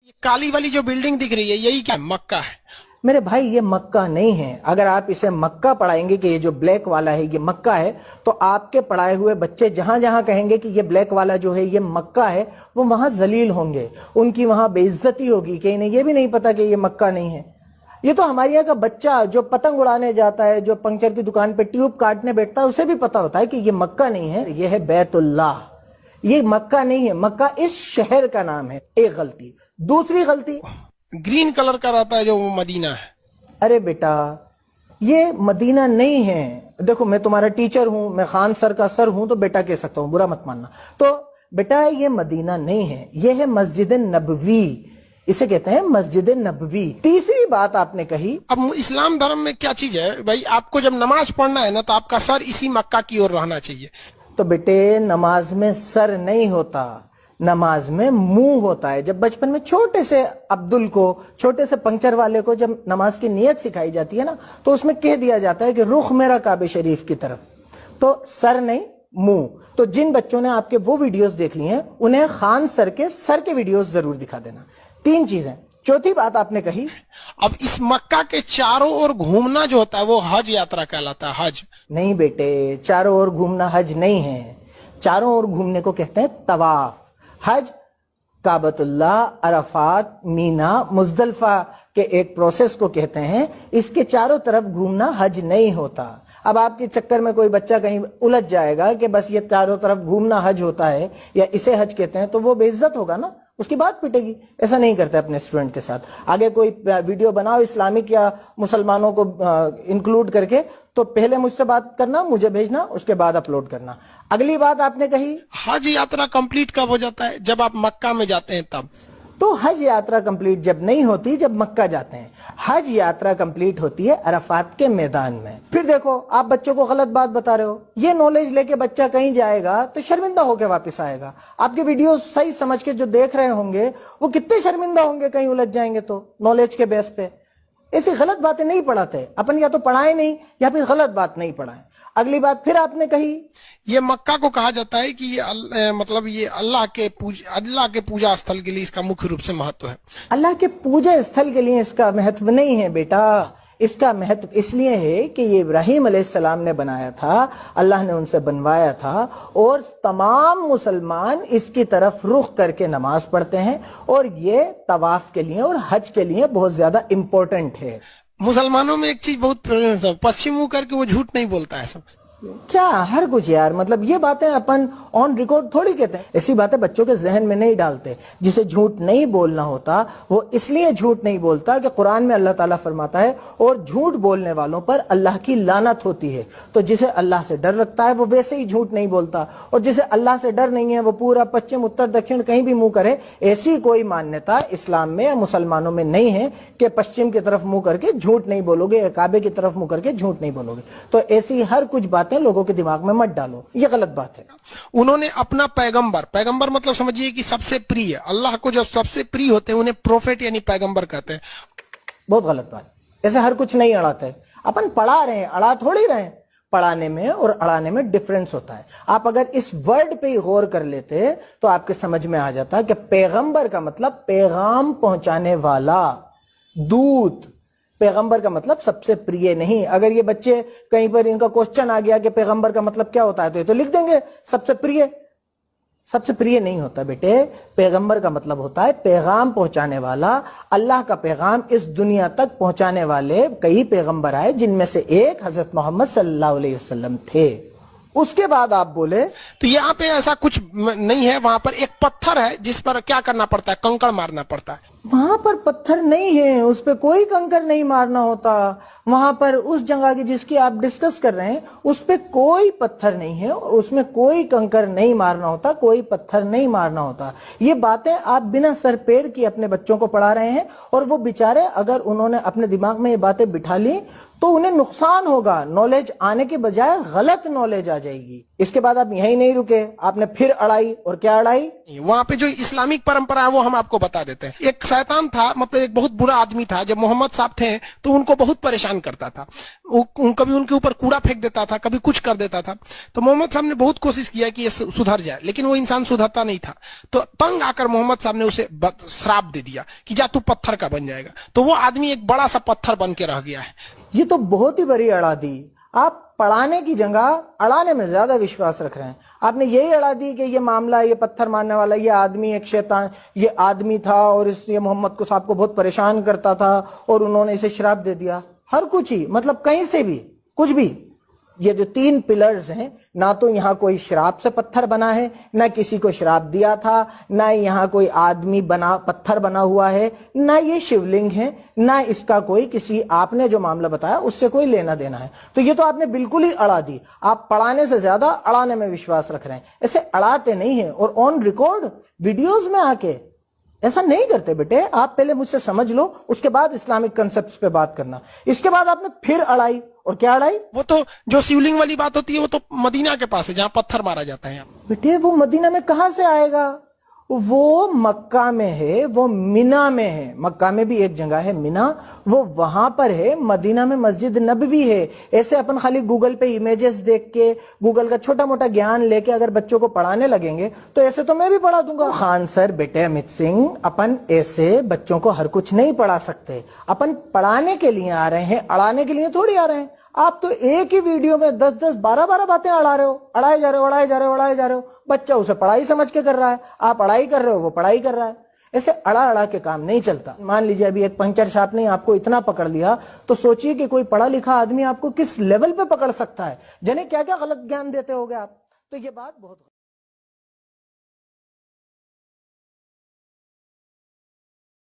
یہ کالی والی جو بلڈنگ دکھ رہی ہے یہی کیا مکہ ہے؟ میرے بھائی یہ مکہ نہیں ہے. اگر آپ اسے مکہ پڑھائیں گے کہ یہ جو بلیک والا ہے یہ مکہ ہے تو آپ کے پڑھائے ہوئے بچے جہاں جہاں کہیں گے کہ یہ بلیک والا جو ہے یہ مکہ ہے وہ وہاں ذلیل ہوں گے, ان کی وہاں بے عزتی ہوگی کہ انہیں یہ بھی نہیں پتا کہ یہ مکہ نہیں ہے. یہ تو ہمارے یہاں کا بچہ جو پتنگ اڑانے جاتا ہے, جو پنکچر کی دکان پہ ٹیوب کاٹنے بیٹھتا ہے, اسے بھی پتا ہوتا ہے کہ یہ مکہ نہیں ہے, یہ ہے بیت اللہ. یہ مکہ نہیں ہے, مکہ اس شہر کا نام ہے. ایک غلطی. دوسری غلطی, گرین کلر کا رہتا ہے جو وہ مدینہ ہے. ارے بیٹا یہ مدینہ نہیں ہے. دیکھو میں تمہارا ٹیچر ہوں, میں خان سر کا سر ہوں تو بیٹا کہہ سکتا ہوں, برا مت ماننا. تو بیٹا یہ مدینہ نہیں ہے, یہ ہے مسجد نبوی, اسے کہتے ہیں مسجد نبوی. تیسری بات آپ نے کہی, اب اسلام دھرم میں کیا چیز ہے بھائی, آپ کو جب نماز پڑھنا ہے نا تو آپ کا سر اسی مکہ کی اور رہنا چاہیے. تو بیٹے نماز میں سر نہیں ہوتا, نماز میں منہ ہوتا ہے. جب بچپن میں چھوٹے سے عبدل کو, چھوٹے سے پنکچر والے کو جب نماز کی نیت سکھائی جاتی ہے نا تو اس میں کہہ دیا جاتا ہے کہ رخ میرا کعبہ شریف کی طرف, تو سر نہیں منہ. تو جن بچوں نے آپ کے وہ ویڈیوز دیکھ لی ہیں انہیں خان سر کے ویڈیوز ضرور دکھا دینا. 3 چیزیں. چوتھی بات آپ نے کہی, اب اس مکہ کے چاروں اور گھومنا جو ہوتا ہے وہ حج یاترا کہلاتا ہے. حج نہیں بیٹے, چاروں اور گھومنا حج نہیں ہے. چاروں اور گھومنے کو کہتے ہیں طواف. حج کعبۃ اللہ, عرفات, مینا, مزدلفہ کے ایک پروسیس کو کہتے ہیں. اس کے چاروں طرف گھومنا حج نہیں ہوتا. اب آپ کے چکر میں کوئی بچہ کہیں الجھ جائے گا کہ بس یہ چاروں طرف گھومنا حج ہوتا ہے یا اسے حج کہتے ہیں, تو وہ بے عزت ہوگا نا, اس کی بات پٹے گی. ایسا نہیں کرتے اپنے اسٹوڈنٹ کے ساتھ. آگے کوئی ویڈیو بناؤ اسلامک یا مسلمانوں کو انکلوڈ کر کے, تو پہلے مجھ سے بات کرنا, مجھے بھیجنا, اس کے بعد اپلوڈ کرنا. اگلی بات آپ نے کہی, حج یاترا کمپلیٹ کب ہو جاتا ہے؟ جب آپ مکہ میں جاتے ہیں تب. تو حج یاترا کمپلیٹ جب نہیں ہوتی جب مکہ جاتے ہیں. حج یاترا کمپلیٹ ہوتی ہے عرفات کے میدان میں. پھر دیکھو آپ بچوں کو غلط بات بتا رہے ہو. یہ نالج لے کے بچہ کہیں جائے گا تو شرمندہ ہو کے واپس آئے گا. آپ کے ویڈیو صحیح سمجھ کے جو دیکھ رہے ہوں گے وہ کتنے شرمندہ ہوں گے کہیں الجھ جائیں گے تو, نالج کے بیس پہ. ایسی غلط باتیں نہیں پڑھاتے اپن, یا تو پڑھائیں نہیں یا پھر غلط بات نہیں پڑھائیں. اگلی بات پھر آپ نے کہی, یہ مکہ کو کہا جاتا ہے کہ یہ مطلب یہ اللہ کے پوجا استھل کے لیے اس کا مکھ روپ سے مہتو ہے. اللہ کے پوجا استھل کے لیے اس کا مہتو نہیں ہے بیٹا. اس کا مہتو اس لیے ہے کہ یہ ابراہیم علیہ السلام نے بنایا تھا, اللہ نے ان سے بنوایا تھا, اور تمام مسلمان اس کی طرف رخ کر کے نماز پڑھتے ہیں, اور یہ طواف کے لیے اور حج کے لیے بہت زیادہ امپورٹنٹ ہے. مسلمانوں میں ایک چیز بہت پشچم منہ کر کے وہ جھوٹ نہیں بولتا ہے. سب کیا ہر کچھ یار, مطلب یہ باتیں اپن آن ریکارڈ تھوڑی کہتے ہیں. ایسی باتیں بچوں کے ذہن میں نہیں ڈالتے. جسے جھوٹ نہیں بولنا ہوتا وہ اس لیے جھوٹ نہیں بولتا کہ قرآن میں اللہ تعالیٰ فرماتا ہے اور جھوٹ بولنے والوں پر اللہ کی لعنت ہوتی ہے. تو جسے اللہ سے ڈر رکھتا ہے وہ ویسے ہی جھوٹ نہیں بولتا, اور جسے اللہ سے ڈر نہیں ہے وہ پورا پچھم اتر دکھن کہیں بھی منہ کرے. ایسی کوئی مانیتا اسلام میں یا مسلمانوں میں نہیں ہے کہ پچھم کی طرف منہ کر کے جھوٹ نہیں بولو گے یا کعبے کی طرف منہ کر کے جھوٹ نہیں بولو گے. تو ایسی ہر کچھ باتیں لوگوں کے دماغ میں مت ڈالو, یہ غلط بات ہے. انہوں نے اپنا پیغمبر مطلب سمجھیے کہ سب سے پری ہے. اللہ کو جو سب سے پری ہوتے ہیں انہیں پروفیٹ یعنی پیغمبر کہتے ہیں. بہت غلط بات. ایسے ہر کچھ نہیں اڑاتے. اپن پڑھا رہے ہیں, اڑا تھوڑی رہے ہیں. پڑھانے میں اور اڑانے میں ڈیفرنس ہوتا ہے. آپ اگر اس ورڈ پہ ہی غور کر لیتے تو آپ کے سمجھ میں آ جاتا کہ پیغمبر کا مطلب پیغام پہنچانے والا, دودھ. پیغمبر کا مطلب سب سے پریے نہیں. اگر یہ بچے کہیں پر ان کا کوسچن آ گیا کہ پیغمبر کا مطلب کیا ہوتا ہے تو یہ تو لکھ دیں گے سب سے پریے. سب سے پریے نہیں ہوتا بیٹے. پیغمبر کا مطلب ہوتا ہے پیغام پہنچانے والا. اللہ کا پیغام اس دنیا تک پہنچانے والے کئی پیغمبر آئے, جن میں سے ایک حضرت محمد صلی اللہ علیہ وسلم تھے. اس کے بعد آپ بولے تو یہاں پہ ایسا کچھ نہیں ہے. وہاں پر ایک پتھر ہے جس پر کیا کرنا پڑتا ہے, کنکڑ مارنا پڑتا ہے. وہاں پر پتھر نہیں ہے, اس پہ کوئی کنکر نہیں مارنا ہوتا. وہاں پر اس جگہ کی جس کی آپ ڈسکس کر رہے ہیں اس پہ کوئی پتھر نہیں ہے اور اس میں کوئی کنکر نہیں مارنا ہوتا, کوئی پتھر نہیں مارنا ہوتا. یہ باتیں آپ بنا سر پیر کی اپنے بچوں کو پڑھا رہے ہیں, اور وہ بیچارے اگر انہوں نے اپنے دماغ میں یہ باتیں بٹھا لی تو انہیں نقصان ہوگا, نالج آنے کے بجائے غلط نالج آ جائے گی. اس کے بعد آپ یہیں نہیں رکے, آپ نے پھر اڑائی, اور کیا اڑائی؟ وہاں پہ جو اسلامک پرمپرا ہے وہ ہم آپ کو بتا دیتے ہیں. ایک شیطان تھا, مطلب ایک بہت برا آدمی تھا. جب محمد صاحب تھے تو ان کو بہت پریشان کرتا تھا, کبھی ان کے اوپر کوڑا پھینک دیتا تھا, کبھی کچھ کر دیتا تھا. تو محمد صاحب نے بہت کوشش کیا کہ یہ سدھر جائے, لیکن وہ انسان سدھرتا نہیں تھا. تو تنگ آ کر محمد صاحب نے اسے شراپ دے دیا کہ جا تو پتھر کا بن جائے گا. تو وہ آدمی ایک بڑا سا پتھر بن کے رہ گیا ہے. یہ تو بہت ہی بڑی اڑا دی. آپ پڑھانے کی جگہ اڑانے میں زیادہ وشواس رکھ رہے ہیں. آپ نے یہی اڑا دی کہ یہ معاملہ, یہ پتھر مارنے والا, یہ آدمی ایک شیطان, یہ آدمی تھا اور اس لیے محمد کو صاحب کو بہت پریشان کرتا تھا اور انہوں نے اسے شراب دے دیا. ہر کچھ ہی, مطلب کہیں سے بھی کچھ بھی. یہ جو 3 پلرز ہیں, نہ تو یہاں کوئی شراب سے پتھر بنا ہے, نہ کسی کو شراب دیا تھا, نہ یہاں کوئی آدمی پتھر بنا ہوا ہے, نہ یہ شیولنگ ہے, نہ اس کا کوئی کسی آپ نے جو معاملہ بتایا اس سے کوئی لینا دینا ہے. تو یہ تو آپ نے بالکل ہی اڑا دی. آپ پڑھانے سے زیادہ اڑانے میں وشواس رکھ رہے ہیں. ایسے اڑاتے نہیں ہیں, اور آن ریکارڈ ویڈیوز میں آ کے ایسا نہیں کرتے بیٹے. آپ پہلے مجھ سے سمجھ لو, اس کے بعد اسلامک کنسپٹس پہ بات کرنا. اس کے بعد آپ نے پھر اڑائی, اور کیا اڑائی؟ وہ تو جو شیولنگ والی بات ہوتی ہے وہ تو مدینہ کے پاس ہے جہاں پتھر مارا جاتا ہے. بیٹے وہ مدینہ میں کہاں سے آئے گا؟ وہ مکہ میں ہے, وہ مینا میں ہے. مکہ میں بھی ایک جگہ ہے مینا, وہ وہاں پر ہے. مدینہ میں مسجد نبوی ہے. ایسے اپن خالی گوگل پہ امیجز دیکھ کے, گوگل کا چھوٹا موٹا گیان لے کے اگر بچوں کو پڑھانے لگیں گے تو ایسے تو میں بھی پڑھا دوں گا. خان سر, بیٹے امت سنگھ, اپن ایسے بچوں کو ہر کچھ نہیں پڑھا سکتے. اپن پڑھانے کے لیے آ رہے ہیں, اڑانے کے لیے تھوڑی آ رہے ہیں. آپ تو ایک ہی ویڈیو میں 10-10, 12-12 باتیں اڑا رہے ہو, اڑائے جا رہے ہو. بچہ اسے پڑھائی سمجھ کے کر رہا ہے, آپ اڑائی کر رہے ہو, وہ پڑھائی کر رہا ہے. ایسے اڑا کے کام نہیں چلتا. مان لیجئے ابھی ایک پنچر شاپ نے آپ کو اتنا پکڑ لیا, تو سوچئے کہ کوئی پڑھا لکھا آدمی آپ کو کس لیول پہ پکڑ سکتا ہے. جنہیں کیا کیا غلط گیان دیتے ہوگے آپ. تو یہ بات بہت